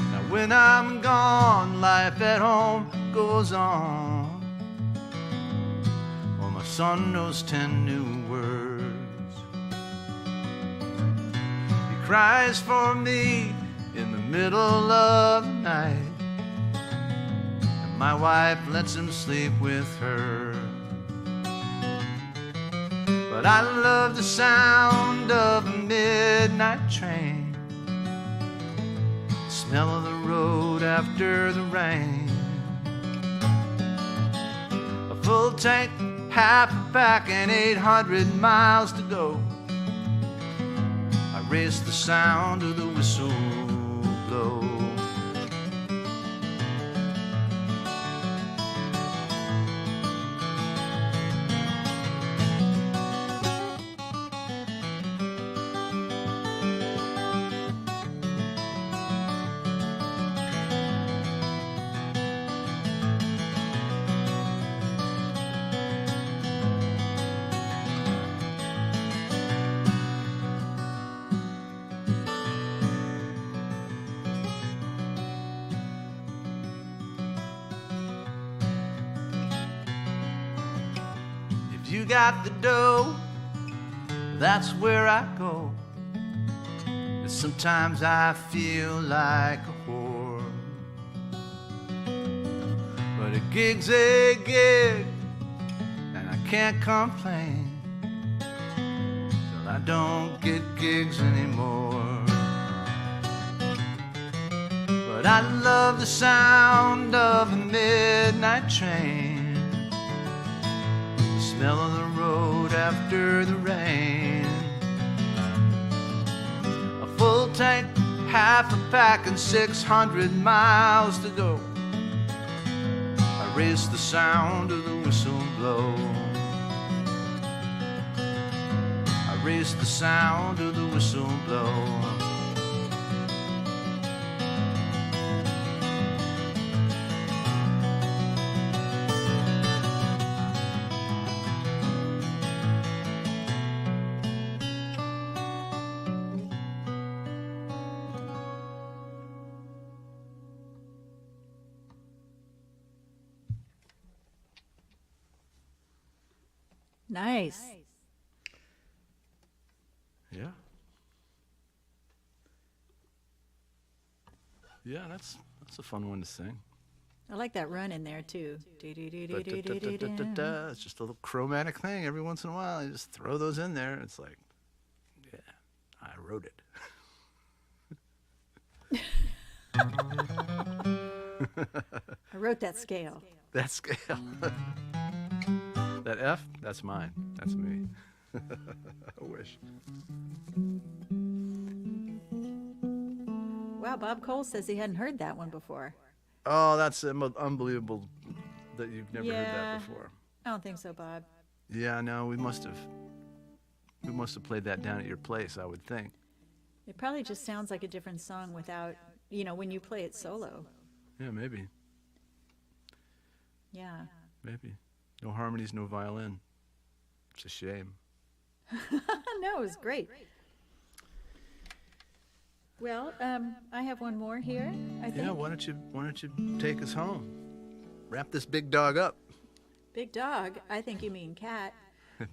Now when I'm gone, life at home goes on. Well, my son knows 10 new words. Cries for me in the middle of the night, and my wife lets him sleep with her. But I love the sound of a midnight train, the smell of the road after the rain. A full tank, half a pack, and 800 miles to go. Race the sound of the whistle blow. you got the dough, that's where I go. And sometimes I feel like a whore, but a gig's a gig, and I can't complain, till I don't get gigs anymore. But I love the sound of a midnight train, the smell of the road after the rain, a full tank, half a pack, and 600 miles to go. I race the sound of the whistle blow. I race the sound of the whistle blow. Nice. Yeah. Yeah, that's a fun one to sing. I like that run in there too. It's just a little chromatic thing. Every once in a while, you just throw those in there. It's like, yeah, I wrote it. I wrote that scale. That scale. That F, that's mine. That's me. I wish. Wow, Bob Cole says he hadn't heard that one before. Oh, that's unbelievable that you've never heard that before. I don't think so, Bob. Yeah, no, we must have played that down at your place, I would think. It probably just sounds like a different song without, when you play it solo. Yeah, maybe. Yeah. Maybe. No harmonies, no violin. It's a shame. No, it was great. Well, I have one more here, I think. Yeah, why don't you take us home? Wrap this big dog up. Big dog? I think you mean cat.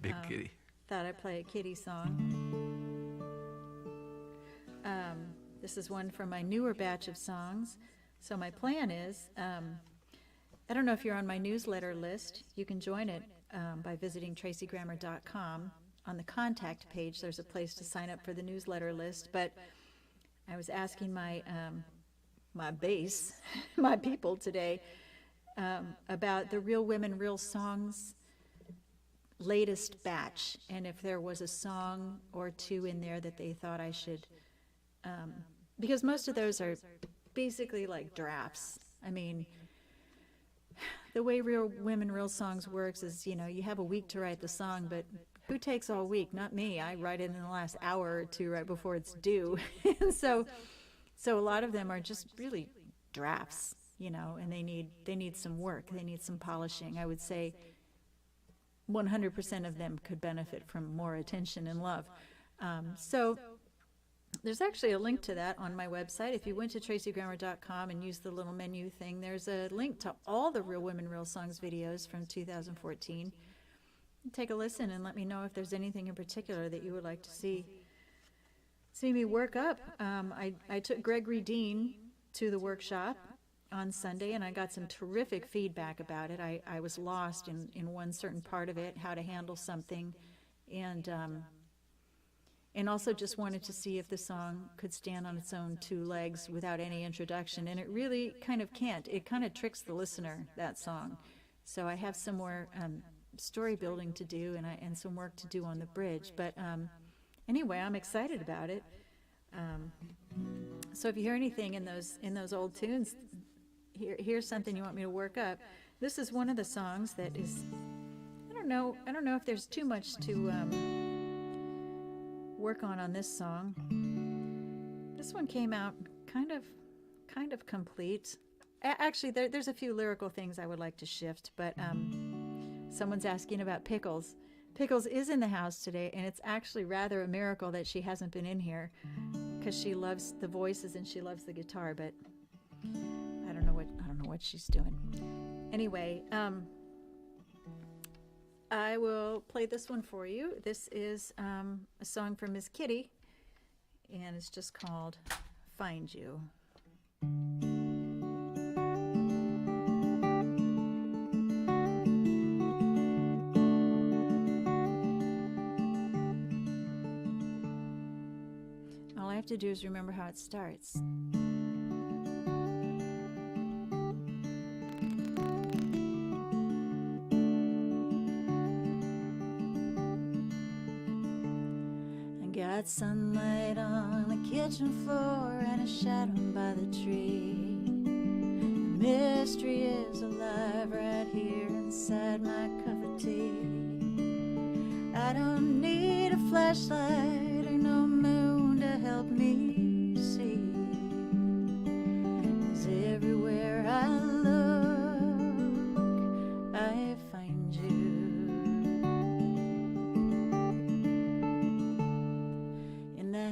Big kitty. Thought I'd play a kitty song. This is one from my newer batch of songs. So my plan is, I don't know if you're on my newsletter list. You can join it by visiting tracygrammer.com. On the contact page, there's a place to sign up for the newsletter list. But I was asking my base, my people today, about the Real Women, Real Songs latest batch, and if there was a song or two in there that they thought I should, because most of those are basically like drafts. I mean, the way Real Women, Real Songs works is, you have a week to write the song, but who takes all week? Not me. I write it in the last hour or two right before it's due. And so a lot of them are just really drafts, and they need some work. They need some polishing. I would say 100% of them could benefit from more attention and love. So there's actually a link to that on my website. If you went to tracygrammer.com and used the little menu thing, there's a link to all the Real Women, Real Songs videos from 2014. Take a listen and let me know if there's anything in particular that you would like to see me work up. I took Gregory Dean to the workshop on Sunday, and I got some terrific feedback about it. I was lost in one certain part of it, how to handle something, and also just wanted to see if the song could stand on its own two legs without any introduction, and it really kind of can't. It kind of tricks the listener, that song. So I have some more story building to do and some work to do on the bridge, but anyway, I'm excited about it. So if you hear anything in those old tunes, here's something you want me to work up. This is one of the songs that is, I don't know if there's too much to work on this song. This one came out kind of complete. Actually, there's a few lyrical things I would like to shift, but someone's asking about Pickles. Pickles is in the house today, and it's actually rather a miracle that she hasn't been in here, because she loves the voices and she loves the guitar, but I don't know what she's doing. Anyway, I will play this one for you. This is a song from Miss Kitty, and it's just called Find You. All I have to do is remember how it starts. Got sunlight on the kitchen floor and a shadow by the tree. The mystery is alive right here inside my cup of tea. I don't need a flashlight or no moon to help me see. 'Cause everywhere I look, I find you.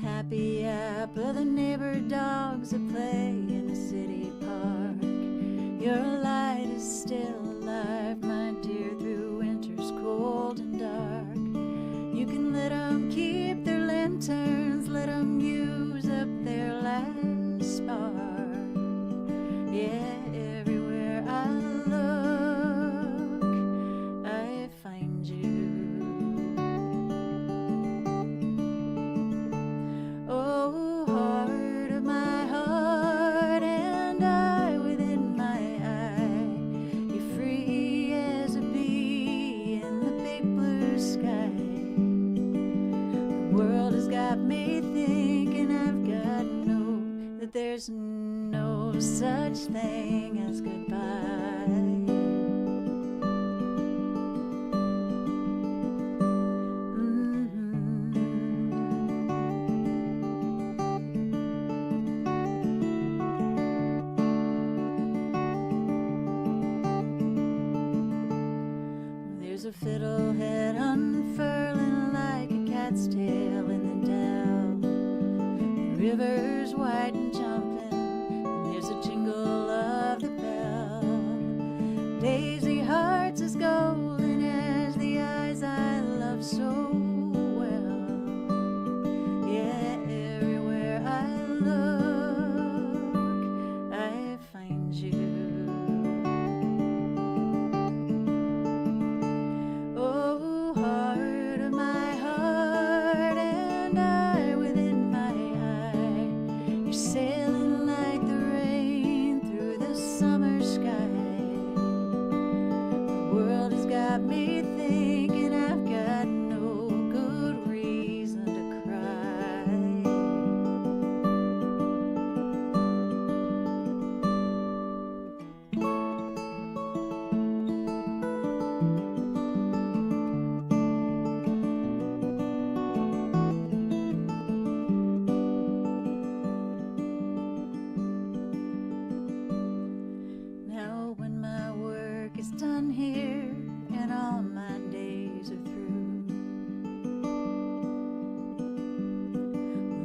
Happy apple, the neighbor dogs that play in the city park. Your light is still alive, my dear, through winter's cold and dark. You can let them keep their lanterns, let them use up their last spark. Yeah, everywhere I look, I find you. Oh, heart of my heart, and eye within my eye, you're free as a bee in the big blue sky. The world has got me thinking, I've got to know that there's no such thing as goodbye. A fiddlehead unfurling like a cat's tail in the dell. The river's white and jumping, and there's a jingle of the bell. Daisy hearts as golden as the eyes I love so well. Yeah, everywhere I look, I find you. Oh, heart of my heart, and eye within my eye, you're sailing like the rain through the summer sky. The world has got me thinking, I've got no good reason to cry. Now when my work is done here and all my days are through,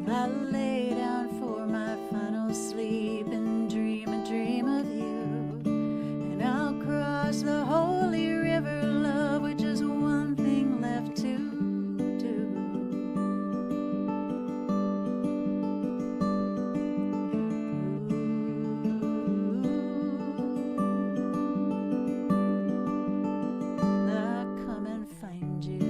well, I'll lay down for my final sleep and dream a dream of you. And I'll cross the holy river, love, with just one thing left to do. I'll come and find you.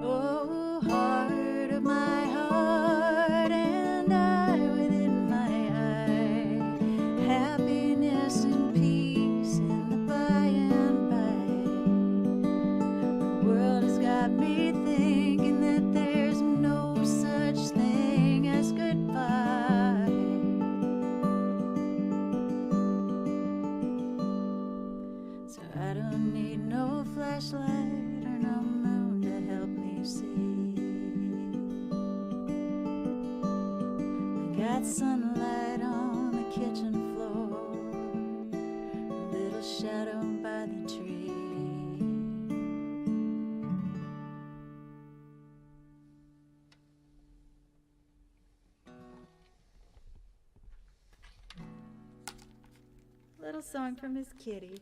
Oh, heart of my heart, and eye within my eye, happiness and peace in the by and by. The world has got me thinking that there's no such thing as goodbye. So I don't need no flashlight or no moon to help me see. I got sunlight on the kitchen floor, a little shadow by the tree. little song from his kitty.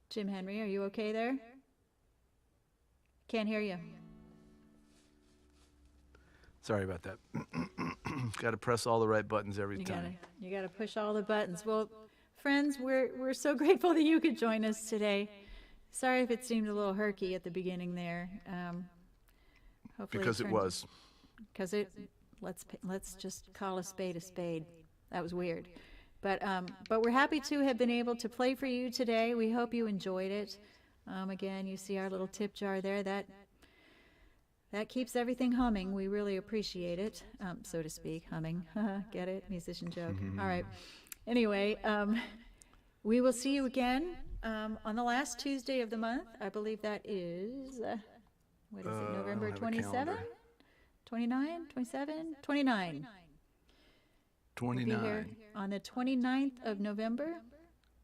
Jim Henry, are you okay there? Can't hear you. Sorry about that. Got to press all the right buttons every time. You gotta push all the buttons. Well, friends, we're so grateful that you could join us today. Sorry if it seemed a little herky at the beginning there. Hopefully Because it was. Because let's just call a spade a spade. That was weird. But we're happy to have been able to play for you today. We hope you enjoyed it. Again, you see our little tip jar there. That keeps everything humming. We really appreciate it, so to speak. Humming. Get it? Musician joke. All right. Anyway, we will see you again on the last Tuesday of the month. I believe that is, what is it, November 27? 29? 27? 29. 29. We'll be here on the 29th of November.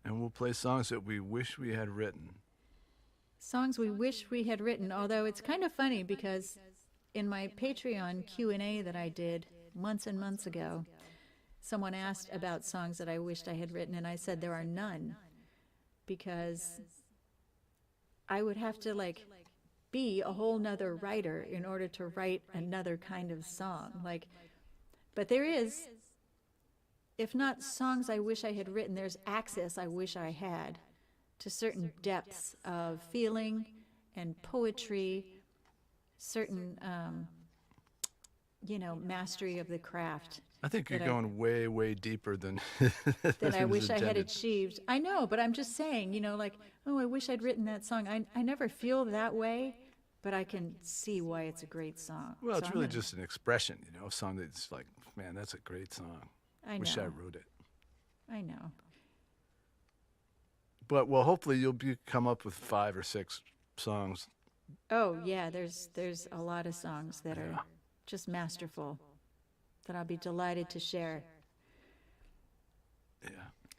And we'll play songs that we wish we had written. Songs we wish we had written, although it's kind of funny because in my Patreon Q&A that I did months and months ago, someone asked about songs that I wished I had written, and I said there are none, because I would have to be a whole nother writer in order to write another kind of song. But there is, if not songs I wish I had written, there's access I wish I had to certain depths of feeling and poetry, certain, mastery of the craft. I think you're going way, way deeper than that I wish I had achieved. I know, but I'm just saying, I wish I'd written that song. I never feel that way, but I can see why it's a great song. Well, it's really just an expression, a song that's like, man, that's a great song. I know. Wish I wrote it. I know. But, well, hopefully you'll come up with 5 or 6 songs. Oh, yeah, there's a lot of songs that are just masterful that I'll be delighted to share. Yeah.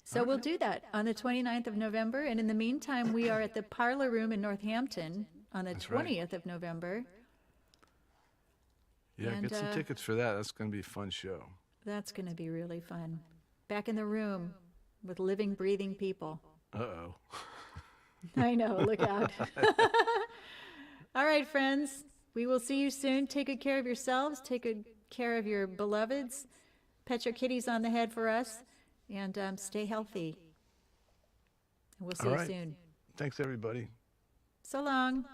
So we'll do that on the 29th of November, and in the meantime, we are at the Parlor Room in Northampton on the 20th of November. Yeah, get some tickets for that. That's going to be a fun show. That's going to be really fun. Back in the room with living, breathing people. Uh-oh. I know, look out. All right, friends, we will see you soon. Take good care of yourselves. Take good care of your beloveds. Pet your kitties on the head for us, and stay healthy. And we'll see you soon. Thanks, everybody. So long.